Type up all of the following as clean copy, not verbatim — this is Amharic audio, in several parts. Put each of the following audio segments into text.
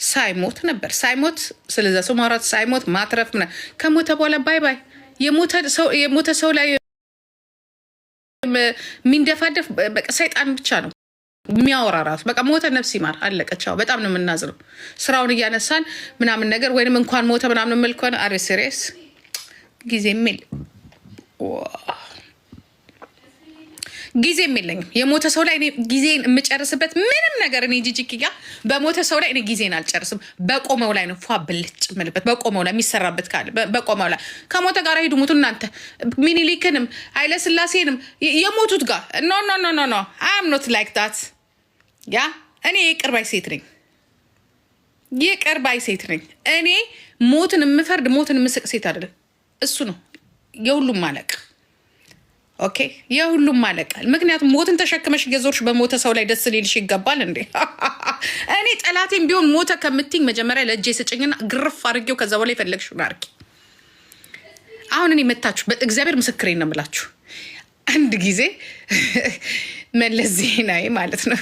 ሳይሞት ነበር። ሳይሞት ስለዛ ሰው ማውራት፣ ሳይሞት ማትረፍ ከሞተ በኋላ ባይ ባይ። የሞተ ሰው ላይ የሚንደፋደፍ በቃ ሰይጣን ብቻ ነው የሚያወራ ራሱ። በቃ ሞተ፣ ነፍስ ይማር፣ አለቀቻው። በጣም ነው የምናዝነው። ስራውን እያነሳን ምናምን ነገር ወይንም እንኳን ሞተ ምናምን መልኳን አሬ ሲሪየስ ጊዜ የሚል ጊዜ የለኝም። የሞተ ሰው ላይ እኔ ጊዜን የምጨርስበት ምንም ነገር እኔ ጂጂኪያ በሞተ ሰው ላይ እኔ ጊዜን አልጨርስም። በቆመው ላይ ነው ፏ ብልጭ ምልበት። በቆመው ላይ የሚሰራበት ካለ በቆመው ላይ ከሞተ ጋር ሄዱ ሙቱ። እናንተ ሚኒሊክንም ኃይለስላሴንም የሞቱት ጋር ኖ ኖ ኖ ኖ ኖ አም ኖት ላይክ ዳት። ያ እኔ የቅርብ ባይ ሴት ነኝ። የቅርብ ባይ ሴት ነኝ እኔ። ሞትን የምፈርድ ሞትን የምስቅ ሴት አይደለም። እሱ ነው የሁሉም ማለቅ። ኦኬ የሁሉም ማለቃል። ምክንያቱም ሞትን ተሸክመሽ ገዞርሽ በሞተ ሰው ላይ ደስ ሊልሽ ይገባል እንዴ? እኔ ጠላቴም ቢሆን ሞተ ከምትኝ መጀመሪያ ለእጄ ስጭኝና ግርፍ አድርጌው ከዛ በላይ የፈለግሽውን አድርጊ። አሁን እኔ መታችሁ በእግዚአብሔር ምስክሬን ነው የምላችሁ። አንድ ጊዜ መለስ ዜናዊ ማለት ነው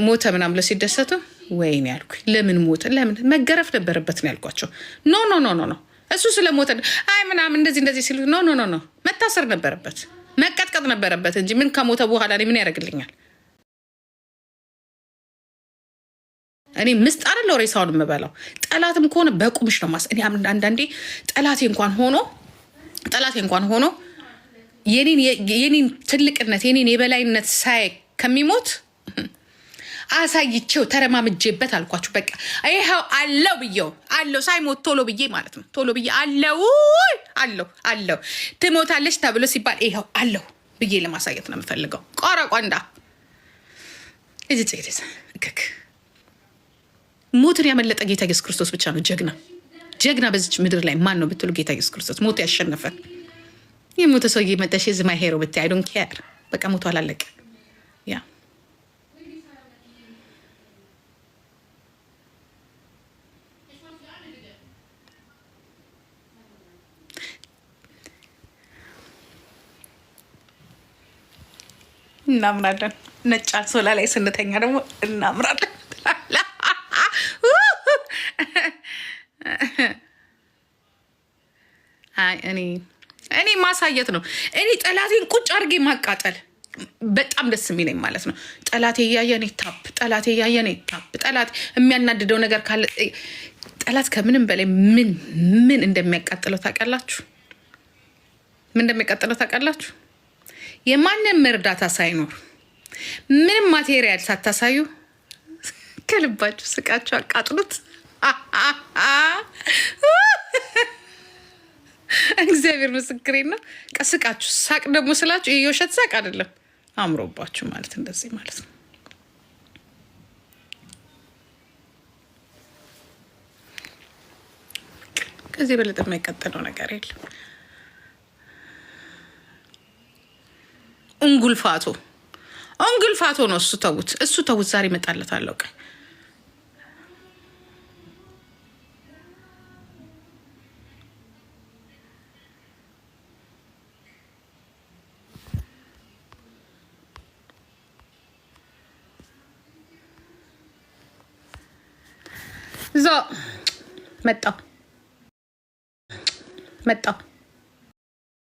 ሞተ ምናምን ብለው ሲደሰቱ ወይኔ ያልኩኝ። ለምን ሞተ? ለምን መገረፍ ነበረበት ነው ያልኳቸው። ኖ ኖ ኖ ኖ ኖ እሱ ስለሞተ አይ ምናምን እንደዚህ ሲሉ ኖ ኖ ኖ ኖ መታሰር ነበረበት፣ መቀጥቀጥ ነበረበት እንጂ ምን ከሞተ በኋላ ምን ያደርግልኛል? እኔ ምስጥ አይደለው ሬሳውን የምበላው። ጠላትም ከሆነ በቁምሽ ነው ማስ እኔ አንዳንዴ ጠላቴ እንኳን ሆኖ የኔን ትልቅነት የኔን የበላይነት ሳይ ከሚሞት አሳይቼው ተረማምጄበት አልኳችሁ። በቃ ይኸው አለው ብዬው አለው ሳይሞት ቶሎ ብዬ ማለት ነው። ቶሎ ብዬ አለው ትሞታለች ተብሎ ሲባል ይኸው አለው ብዬ ለማሳየት ነው የምፈልገው። ቆረቆንዳ እዚህ ሞትን ያመለጠ ጌታ ኢየሱስ ክርስቶስ ብቻ ነው ጀግና በዚች ምድር ላይ ማን ነው ብትሉ ጌታ ኢየሱስ ክርስቶስ ሞት ያሸነፈ። የሞተ ሰውዬ መጣሽ ዝማ ሄሮ ብታይ አይ ዶንት ኬር። በቃ ሞቶ አላለቀ። ያ እናምራለን። ነጭ አንሶላ ላይ ስንተኛ ደግሞ እናምራለን። አይ እኔ ማሳየት ነው። እኔ ጠላቴን ቁጭ አድርጌ ማቃጠል በጣም ደስ የሚለኝ ማለት ነው። ጠላቴ እያየኔ ታፕ፣ ጠላቴ እያየኔ ታፕ። ጠላት የሚያናድደው ነገር ካለ ጠላት ከምንም በላይ ምን እንደሚያቃጥለው ታውቃላችሁ? ምን እንደሚያቃጥለው ታውቃላችሁ? የማንም እርዳታ ሳይኖር ምንም ማቴሪያል ሳታሳዩ ከልባችሁ ስቃችሁ አቃጥሉት። እግዚአብሔር ምስክሬ ነው። ቀስቃችሁ ሳቅ ደግሞ ስላችሁ ይሄ የውሸት ሳቅ አይደለም፣ አምሮባችሁ ማለት እንደዚህ ማለት ነው። ከዚህ በለጠ የማይቀጠለው ነገር የለም። እንጉልፋቶ ነው። እሱ ተውት። ዛሬ እመጣለታለሁ። ቀን እዛ መጣ